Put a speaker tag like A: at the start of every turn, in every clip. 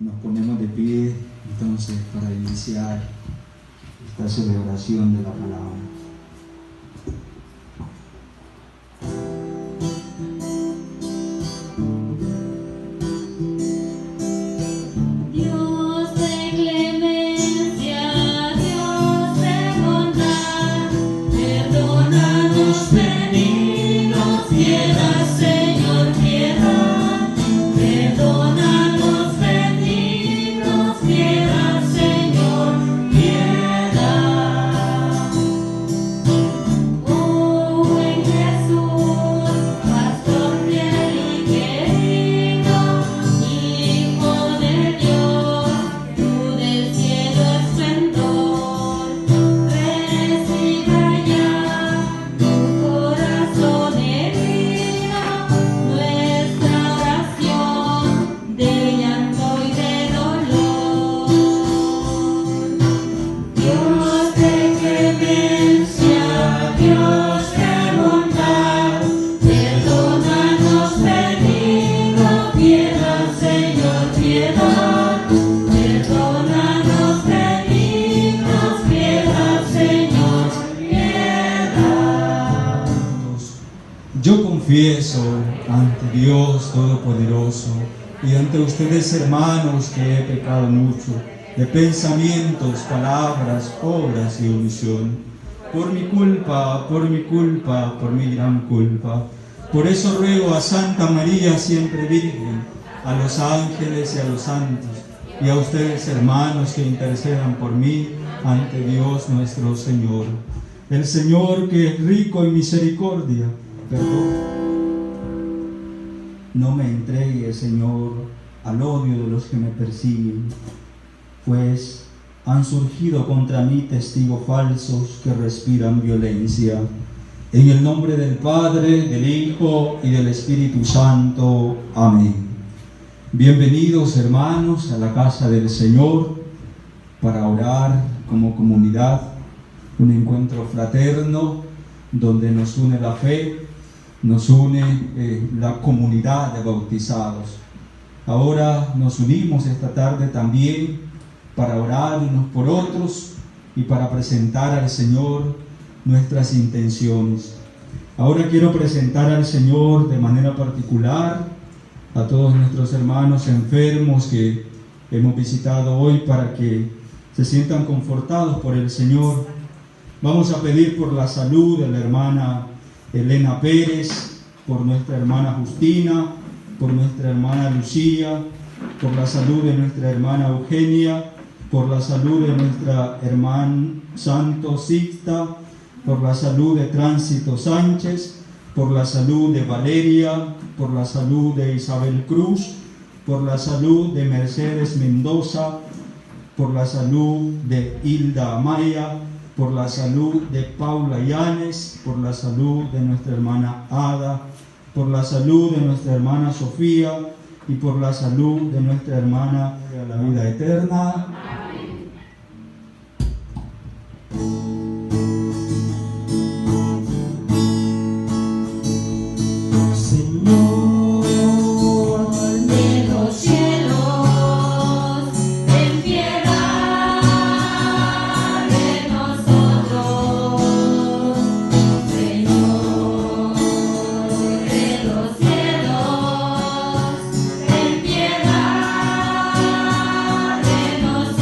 A: Nos ponemos de pie entonces para iniciar esta celebración de la palabra. Yo confieso ante Dios Todopoderoso y ante ustedes, hermanos, que he pecado mucho de pensamientos, palabras, obras y omisión. Por mi culpa, por mi gran culpa. Por eso ruego a Santa María, siempre Virgen, a los ángeles y a los santos, y a ustedes, hermanos, que intercedan por mí ante Dios nuestro Señor. El Señor, que es rico en misericordia, perdón. No me entregue, Señor, al odio de los que me persiguen, pues han surgido contra mí testigos falsos que respiran violencia. En el nombre del Padre, del Hijo y del Espíritu Santo. Amén. Bienvenidos, hermanos, a la casa del Señor para orar como comunidad, un encuentro fraterno donde nos une la fe, nos une la comunidad de bautizados. Ahora nos unimos esta tarde también para orar unos por otros y para presentar al Señor nuestras intenciones. Ahora quiero presentar al Señor de manera particular a todos nuestros hermanos enfermos que hemos visitado hoy para que se sientan confortados por el Señor. Vamos a pedir por la salud de la hermana Elena Pérez, por nuestra hermana Justina, por nuestra hermana Lucía, por la salud de nuestra hermana Eugenia, por la salud de nuestra hermana Santo Sixta, por la salud de Tránsito Sánchez, por la salud de Valeria, por la salud de Isabel Cruz, por la salud de Mercedes Mendoza, por la salud de Hilda Amaya, por la salud de Paula Llanes, por la salud de nuestra hermana Ada, por la salud de nuestra hermana Sofía y por la salud de nuestra hermana de la vida eterna.
B: Nos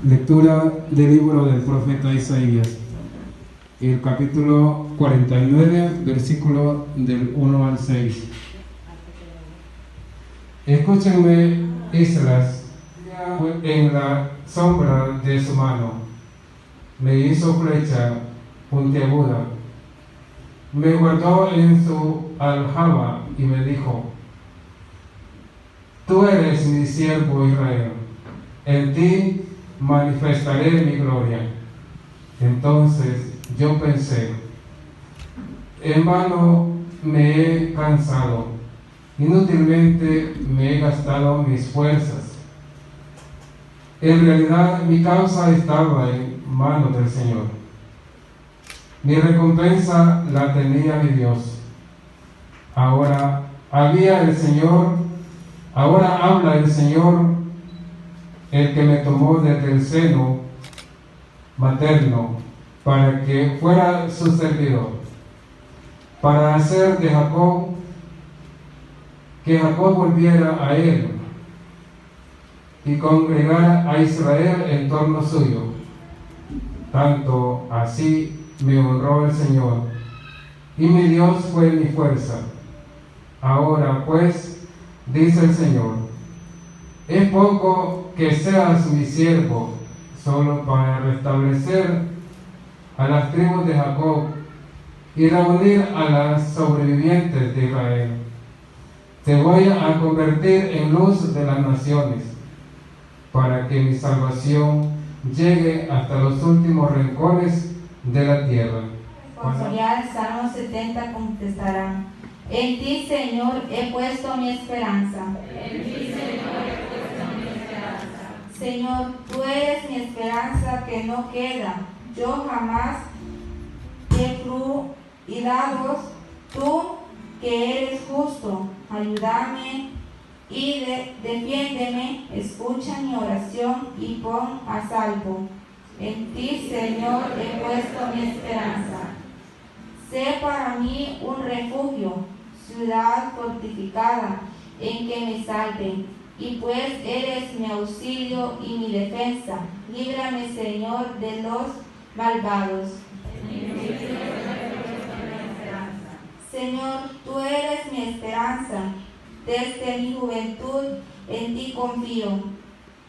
B: Lectura del libro del profeta Isaías, el capítulo 49, versículo del 1 al 6. Escúchenme, Islas, en la sombra de su mano, me hizo flecha puntiaguda, me guardó en su aljaba y me dijo: tú eres mi siervo Israel, en ti manifestaré mi gloria. Entonces yo pensé: en vano me he cansado, inútilmente me he gastado mis fuerzas. En realidad mi causa estaba en manos del Señor. Mi recompensa la tenía mi Dios. Ahora habla el Señor, el que me tomó desde el seno materno para que fuera su servidor, para hacer de Jacob, que Jacob volviera a él y congregara a Israel en torno suyo. Tanto así me honró el Señor, y mi Dios fue mi fuerza. Ahora pues, dice el Señor, es poco que seas mi siervo, solo para restablecer a las tribus de Jacob y reunir a las sobrevivientes de Israel. Te voy a convertir en luz de las naciones, para que mi salvación llegue hasta los últimos rincones de la tierra.
C: Responsorial, Salmo 70 contestarán: en ti, Señor, he puesto mi esperanza. En ti, Señor, he puesto mi esperanza. Señor, tú eres mi esperanza que no queda. Yo jamás he cuidado. Tú que eres justo, ayúdame y defiéndeme. Escucha mi oración y pon a salvo. En ti, Señor, he puesto mi esperanza. Sé para mí un refugio, ciudad fortificada, en que me salve. Y pues eres mi auxilio y mi defensa. Líbrame, Señor, de los malvados. Señor, tú eres mi esperanza. Desde mi juventud en ti confío.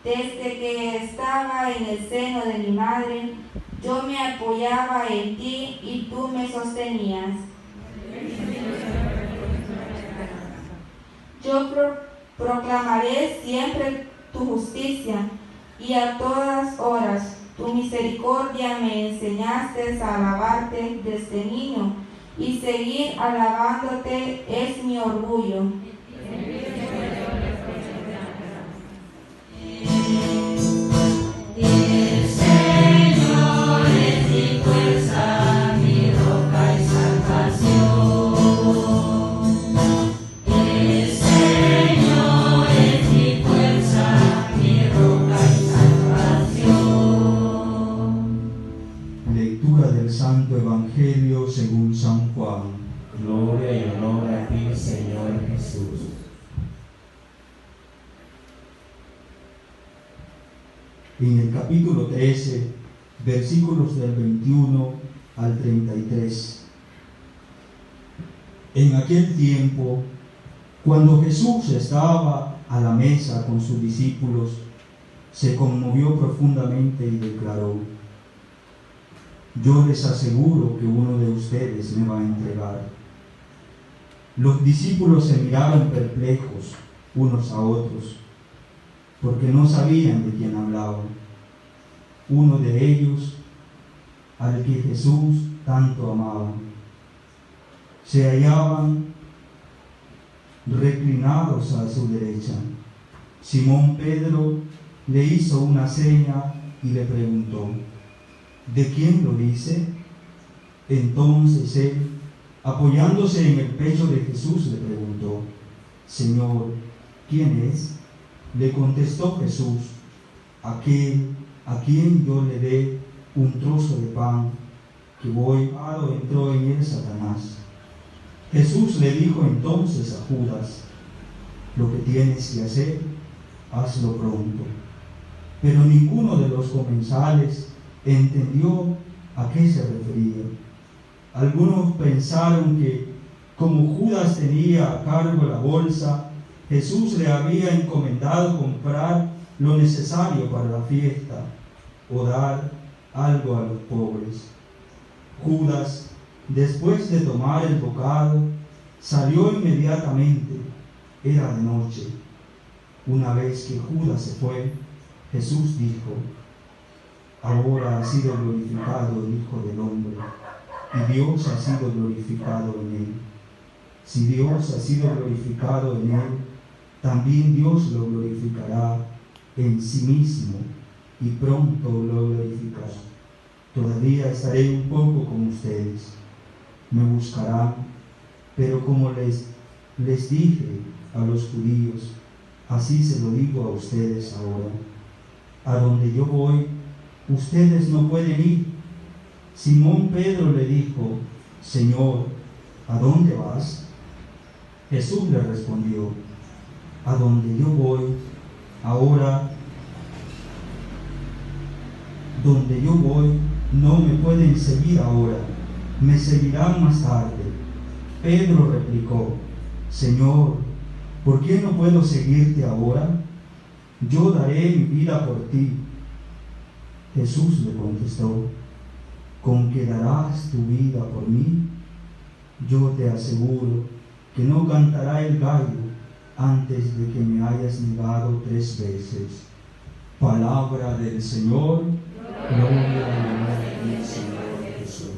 C: Desde que estaba en el seno de mi madre, yo me apoyaba en ti y tú me sostenías. Yo proclamaré siempre tu justicia y a todas horas tu misericordia. Me enseñaste a alabarte desde niño y seguir alabándote es mi orgullo.
A: Santo Evangelio según San Juan.
D: Gloria y honor a ti, Señor Jesús.
A: En el capítulo 13, versículos del 21 al 33. En aquel tiempo, cuando Jesús estaba a la mesa con sus discípulos, se conmovió profundamente y declaró: yo les aseguro que uno de ustedes me va a entregar. Los discípulos se miraron perplejos unos a otros, porque no sabían de quién hablaban. Uno de ellos, al que Jesús tanto amaba, se hallaban reclinados a su derecha. Simón Pedro le hizo una seña y le preguntó: ¿de quién lo dice? Entonces él, apoyándose en el pecho de Jesús, le preguntó: Señor, ¿quién es? Le contestó Jesús: aquel a quien yo le dé un trozo de pan, que voy entró en él Satanás. Jesús le dijo entonces a Judas: lo que tienes que hacer, hazlo pronto. pero ninguno de los comensales entendió a qué se refería. Algunos pensaron que, como Judas tenía a cargo la bolsa, Jesús le había encomendado comprar lo necesario para la fiesta o dar algo a los pobres. Judas, después de tomar el bocado, salió inmediatamente. Era de noche. Una vez que Judas se fue, Jesús dijo: ahora ha sido glorificado el Hijo del Hombre, y Dios ha sido glorificado en él. Si Dios ha sido glorificado en él, también Dios lo glorificará en sí mismo, y pronto lo glorificará. Todavía estaré un poco con ustedes. Me buscarán, pero como les dije a los judíos, así se lo digo a ustedes ahora. A donde yo voy, ustedes no pueden ir. Simón Pedro le dijo: Señor, ¿a dónde vas? Jesús le respondió: a donde yo voy, ahora, donde yo voy, no me pueden seguir ahora, me seguirán más tarde. Pedro replicó: Señor, ¿por qué no puedo seguirte ahora? Yo daré mi vida por ti. Jesús le contestó: ¿con que darás tu vida por mí? Yo te aseguro que no cantará el gallo antes de que me hayas negado 3 veces. Palabra del Señor. Gloria a ti, Señor Jesús.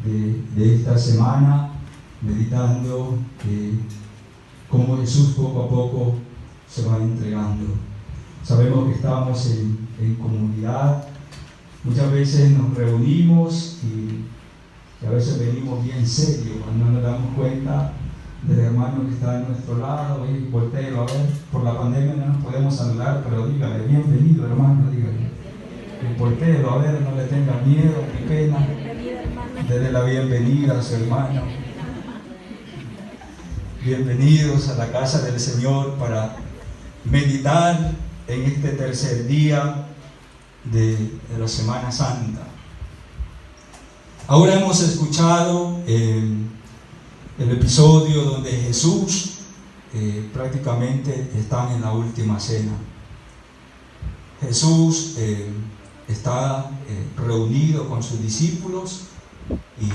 A: De esta semana, meditando cómo Jesús poco a poco se va entregando. Sabemos que estamos en comunidad. Muchas veces nos reunimos y a veces venimos bien serios, cuando no nos damos cuenta del hermano que está a nuestro lado, y voltéelo a ver. Por la pandemia no nos podemos saludar, pero dígale: bienvenido, hermano, dígale. Y voltéelo a ver, no le tenga miedo ni pena. Dele la bienvenida a su hermano. Bienvenidos a la casa del Señor para meditar en este tercer día de la Semana Santa. Ahora hemos escuchado el episodio donde Jesús prácticamente está en la última cena. Jesús está reunido con sus discípulos y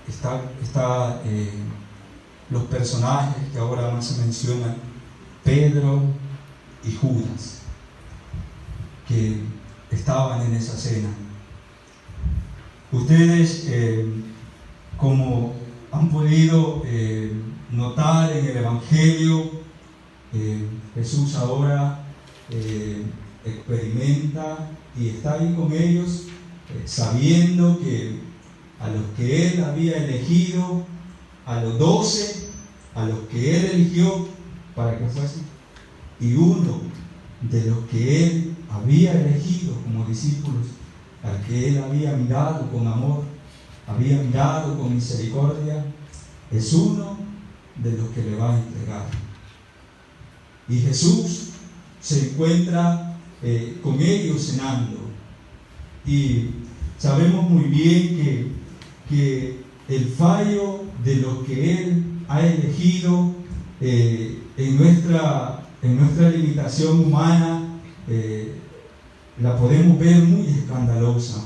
A: está los personajes que ahora más se mencionan, Pedro y Judas, que estaban en esa cena. Ustedes, como han podido notar en el Evangelio, Jesús ahora experimenta y está ahí con ellos, sabiendo que a los que Él había elegido, a los 12, a los que Él eligió para que fuesen, y uno de los que Él había elegido como discípulos, al que Él había mirado con amor, había mirado con misericordia, es uno de los que le va a entregar. Y Jesús se encuentra con ellos cenando, y sabemos muy bien que el fallo de lo que Él ha elegido en nuestra limitación humana la podemos ver muy escandalosa,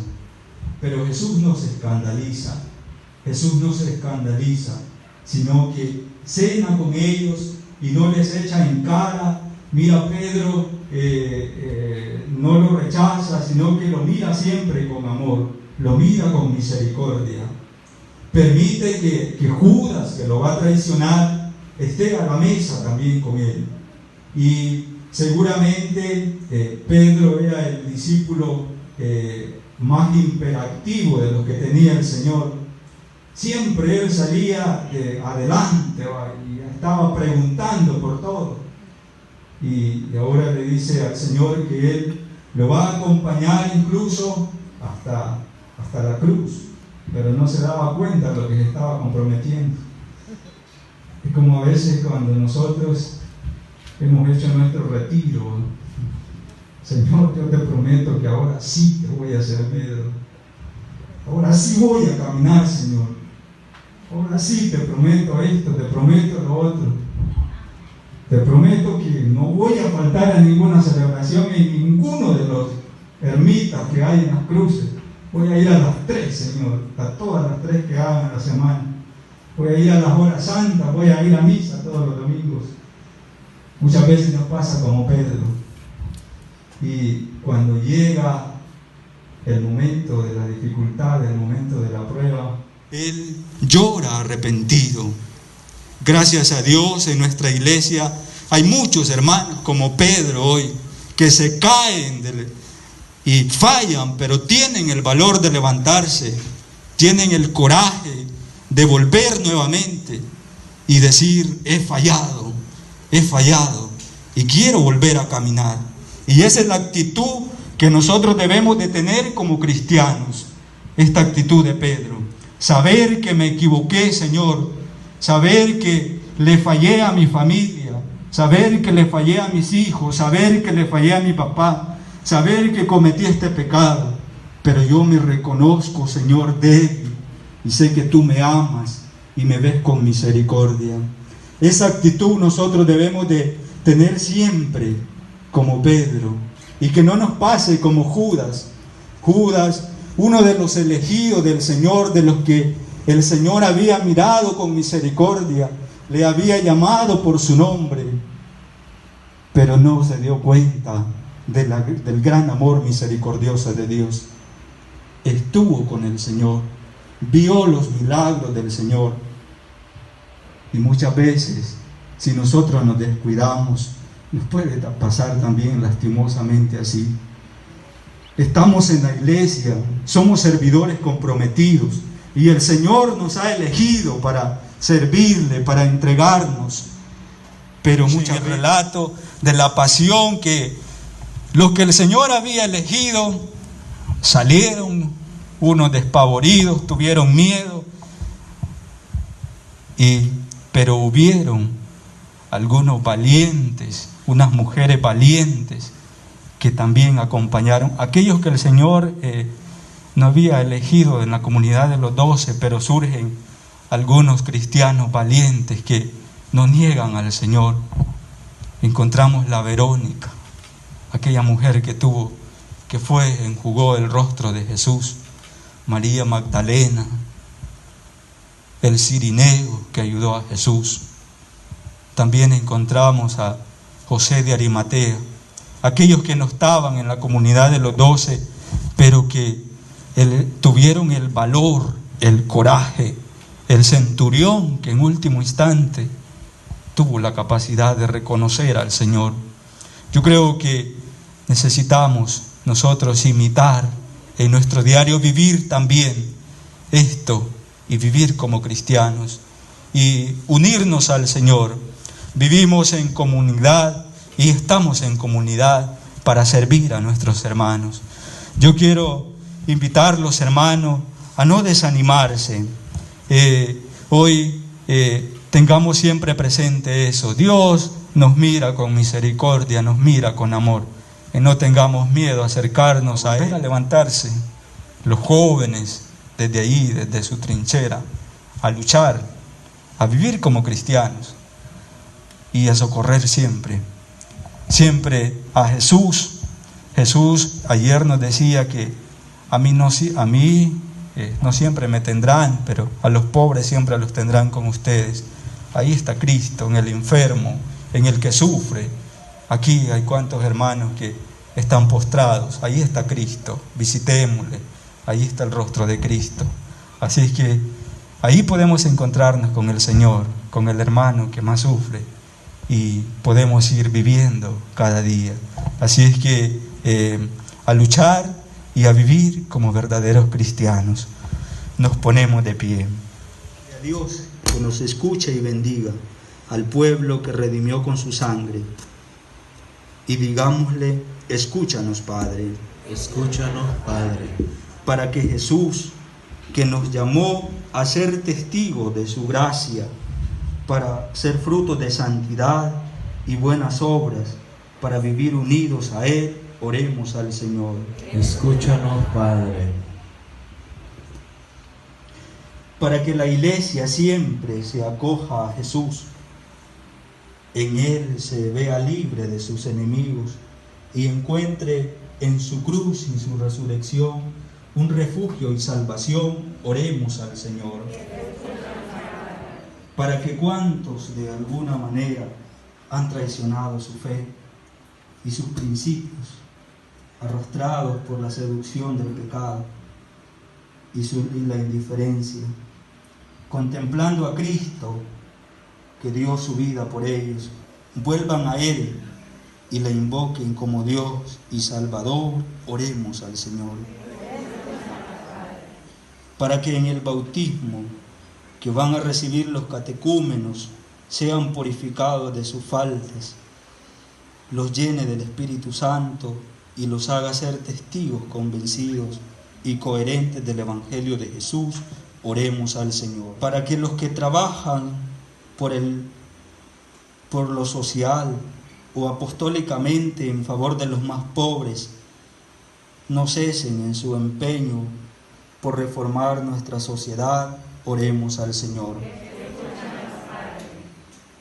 A: pero Jesús no se escandaliza. Jesús no se escandaliza, sino que cena con ellos y no les echa en cara: mira, Pedro, no lo rechaza, sino que lo mira siempre con amor, lo mira con misericordia. Permite que Judas, que lo va a traicionar, esté a la mesa también con él. Y seguramente Pedro era el discípulo más imperactivo de los que tenía el Señor. Siempre él salía adelante y estaba preguntando por todo. Y ahora le dice al Señor que Él lo va a acompañar incluso hasta la cruz, pero no se daba cuenta de lo que se estaba comprometiendo. Es como a veces cuando nosotros hemos hecho nuestro retiro, Señor, yo te prometo que ahora sí te voy a servir. Ahora sí voy a caminar, Señor. Ahora sí te prometo esto, te prometo lo otro. Te prometo que no voy a faltar a ninguna celebración en ninguno de los ermitas que hay en las cruces. Voy a ir a las 3, Señor, a todas las 3 que hagan en la semana. Voy a ir a las horas santas, voy a ir a misa todos los domingos. Muchas veces nos pasa como Pedro. Y cuando llega el momento de la dificultad, el momento de la prueba, él llora arrepentido. Gracias a Dios en nuestra iglesia hay muchos hermanos como Pedro hoy que se caen y fallan, pero tienen el valor de levantarse, tienen el coraje de volver nuevamente y decir: he fallado y quiero volver a caminar. Y esa es la actitud que nosotros debemos de tener como cristianos, esta actitud de Pedro. Saber que me equivoqué, Señor, saber que le fallé a mi familia, saber que le fallé a mis hijos, saber que le fallé a mi papá, saber que cometí este pecado, pero yo me reconozco, Señor, débil, y sé que tú me amas y me ves con misericordia. Esa actitud nosotros debemos de tener siempre como Pedro, y que no nos pase como Judas, uno de los elegidos del Señor, de los que el Señor había mirado con misericordia, le había llamado por su nombre, pero no se dio cuenta del gran amor misericordioso de Dios. Estuvo con el Señor, vio los milagros del Señor, y muchas veces, si nosotros nos descuidamos, nos puede pasar también lastimosamente así. Estamos en la iglesia, somos servidores comprometidos, y el Señor nos ha elegido para servirle, para entregarnos. Pero muchas veces, el relato de la pasión, que los que el Señor había elegido salieron, unos despavoridos, tuvieron miedo, pero hubieron algunos valientes, unas mujeres valientes que también acompañaron, aquellos que el Señor no había elegido en la comunidad de los 12, pero surgen algunos cristianos valientes que no niegan al Señor. Encontramos la Verónica, aquella mujer que enjugó el rostro de Jesús, María Magdalena, el Cirineo que ayudó a Jesús. También encontramos a José de Arimatea, aquellos que no estaban en la comunidad de los 12, pero que tuvieron el valor, el coraje, el centurión que en último instante tuvo la capacidad de reconocer al Señor. Yo creo que necesitamos nosotros imitar en nuestro diario vivir también esto, y vivir como cristianos y unirnos al Señor. Vivimos en comunidad y estamos en comunidad para servir a nuestros hermanos. Yo quiero invitarlos, hermanos, a no desanimarse. Hoy tengamos siempre presente eso. Dios nos mira con misericordia, nos mira con amor. Y no tengamos miedo a acercarnos a Él, a levantarse. Los jóvenes, desde ahí, desde su trinchera, a luchar, a vivir como cristianos y a socorrer siempre a Jesús. Jesús ayer nos decía que a mí no siempre me tendrán, pero a los pobres siempre los tendrán con ustedes. Ahí está Cristo, en el enfermo, en el que sufre. Aquí hay cuantos hermanos que están postrados. Ahí está Cristo, visitémosle. Ahí está el rostro de Cristo. Así es que ahí podemos encontrarnos con el Señor, con el hermano que más sufre, y podemos ir viviendo cada día. Así es que a luchar y a vivir como verdaderos cristianos. Nos ponemos de pie.
E: A Dios que nos escuche y bendiga, al pueblo que redimió con su sangre, y digámosle: escúchanos, Padre.
D: Escúchanos, Padre.
E: Para que Jesús, que nos llamó a ser testigos de su gracia, para ser frutos de santidad y buenas obras, para vivir unidos a Él, oremos al Señor.
D: Escúchanos, Padre.
E: Para que la Iglesia siempre se acoja a Jesús, en Él se vea libre de sus enemigos y encuentre en su cruz y su resurrección un refugio y salvación, oremos al Señor. Para que cuantos de alguna manera han traicionado su fe y sus principios, arrastrados por la seducción del pecado y la indiferencia, contemplando a Cristo que dio su vida por ellos, vuelvan a Él y le invoquen como Dios y Salvador, oremos al Señor. Para que en el bautismo que van a recibir los catecúmenos sean purificados de sus faltas, los llene del Espíritu Santo y los haga ser testigos convencidos y coherentes del Evangelio de Jesús, oremos al Señor. Para que los que trabajan por lo social o apostólicamente en favor de los más pobres no cesen en su empeño por reformar nuestra sociedad, oremos al Señor.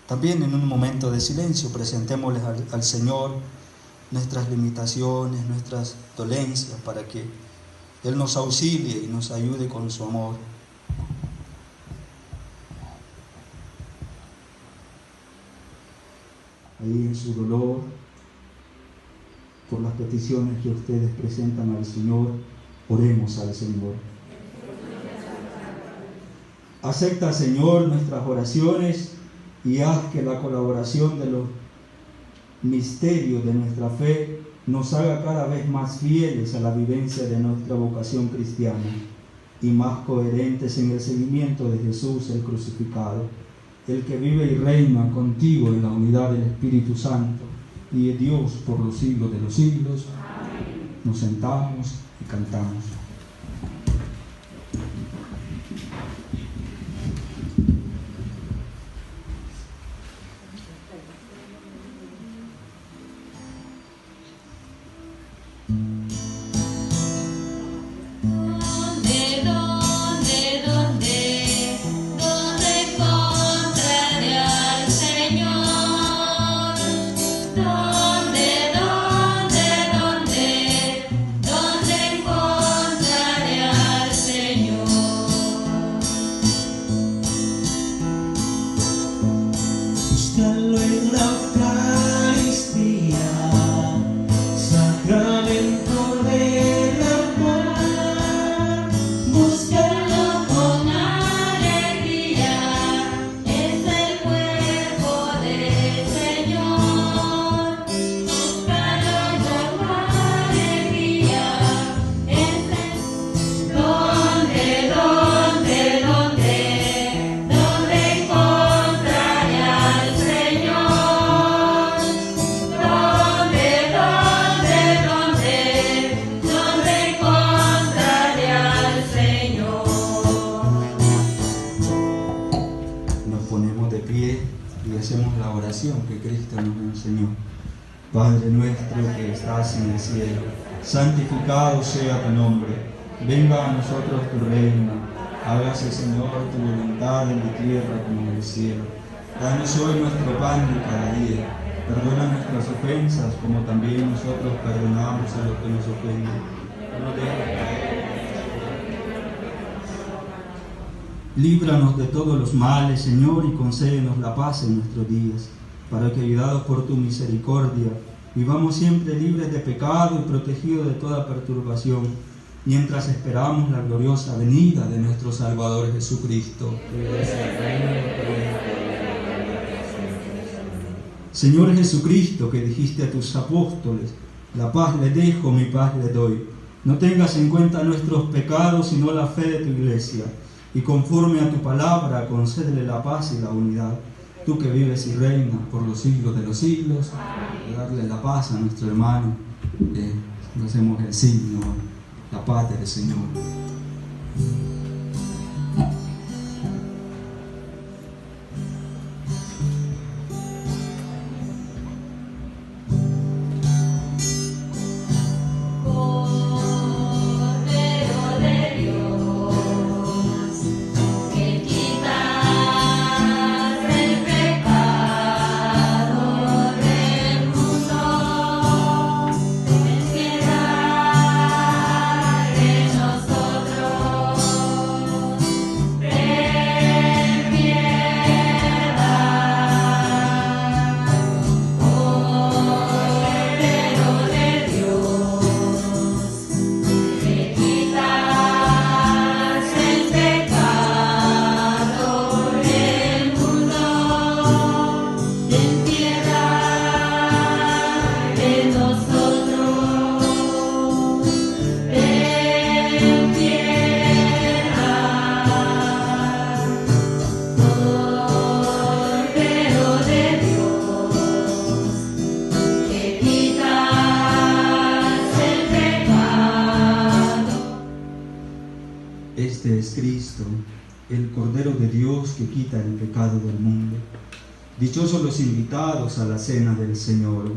E: También en un momento de silencio presentémosles al Señor nuestras limitaciones, nuestras dolencias, para que Él nos auxilie y nos ayude con su amor. Ahí en su dolor, por las peticiones que ustedes presentan al Señor, oremos al Señor. Acepta, Señor, nuestras oraciones y haz que la colaboración de los misterios de nuestra fe nos haga cada vez más fieles a la vivencia de nuestra vocación cristiana y más coherentes en el seguimiento de Jesús el crucificado, el que vive y reina contigo en la unidad del Espíritu Santo y de Dios por los siglos de los siglos. Amén. Nos sentamos y cantamos. Padre nuestro que estás en el cielo, santificado sea tu nombre. Venga a nosotros tu reino. Hágase, Señor, tu voluntad en la tierra como en el cielo. Danos hoy nuestro pan de cada día. Perdona nuestras ofensas como también nosotros perdonamos a los que nos ofenden. No dejes caer. Líbranos de todos los males, Señor, y concédenos la paz en nuestros días, para que, ayudados por tu misericordia, vivamos siempre libres de pecado y protegidos de toda perturbación, mientras esperamos la gloriosa venida de nuestro Salvador Jesucristo. Señor Jesucristo, que dijiste a tus apóstoles, la paz les dejo, mi paz les doy. No tengas en cuenta nuestros pecados, sino la fe de tu iglesia, y conforme a tu palabra, concédele la paz y la unidad. Tú que vives y reinas por los siglos de los siglos, darle la paz a nuestro hermano, hacemos el signo, la paz del Señor.
A: Este es Cristo, el Cordero de Dios que quita el pecado del mundo. Dichosos los invitados a la cena del Señor.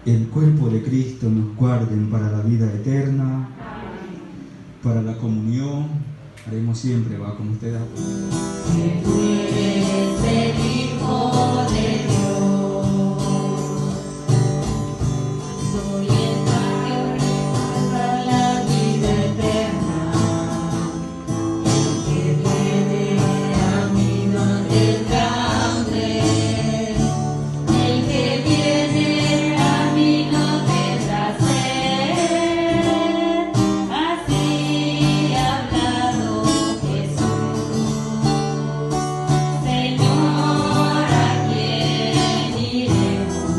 A: El cuerpo de Cristo nos guarden para la vida eterna. Para la comunión, haremos siempre, va con ustedes.
F: Tú eres el Hijo de Dios. Soy el pan que para la vida eterna. El que viene a mí no tendrá hambre. El que viene a mí no tendrá sed. Así ha hablado Jesús. Señor, ¿a quién iremos?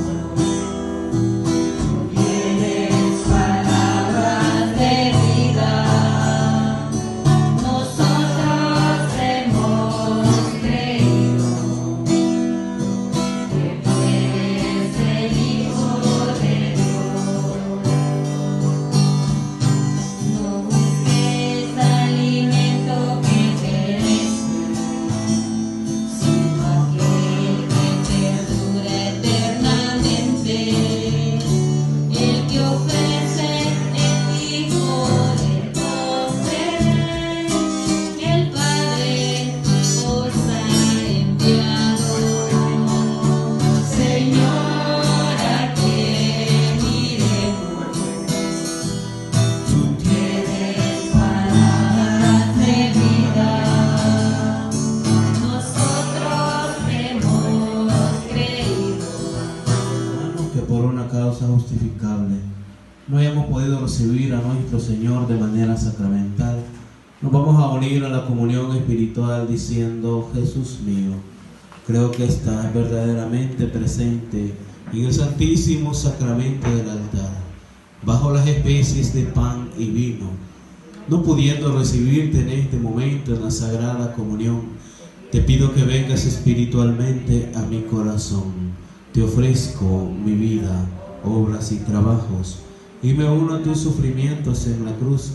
F: Tú tienes palabras de vida. Nosotros hemos creído que tú eres el Hijo de Dios. No busques alimento que perece, sino aquel que perdura eternamente, el que ofrece el Hijo del Hombre, que el Padre os ha enviado. Señor, ¿a quién iremos? Tú tienes palabras de vida. Nosotros hemos creído.
D: Hermanos, que por una causa justificable no hayamos podido recibir a nuestro Señor de manera sacramental, nos vamos a unir a la comunión espiritual diciendo: Jesús mío, creo que estás verdaderamente presente en el santísimo sacramento del altar, bajo las especies de pan y vino. No pudiendo recibirte en este momento en la sagrada comunión, te pido que vengas espiritualmente a mi corazón. Te ofrezco mi vida, obras y trabajos, y me uno a tus sufrimientos en la cruz.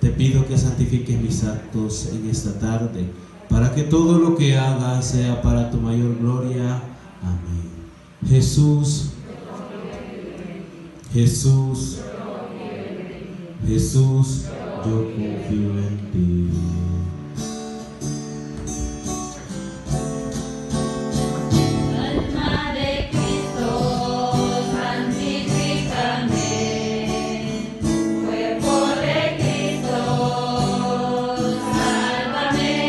D: Te pido que santifiques mis actos en esta tarde, para que todo lo que haga sea para tu mayor gloria. Amén. Jesús, Jesús, Jesús, yo confío en ti.
F: Alma de Cristo, santifícame. Cuerpo de Cristo, sálvame.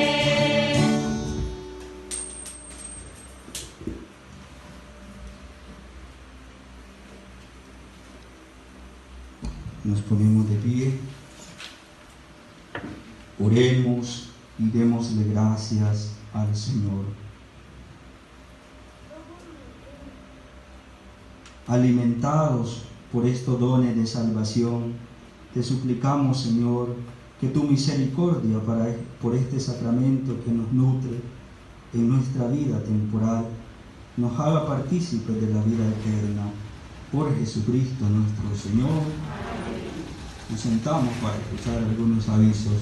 A: Nos ponemos de pie, oremos y démosle gracias al Señor. Alimentados por estos dones de salvación, te suplicamos, Señor, que tu misericordia por este sacramento que nos nutre en nuestra vida temporal, nos haga partícipes de la vida eterna. Por Jesucristo nuestro Señor. Nos sentamos para escuchar algunos avisos.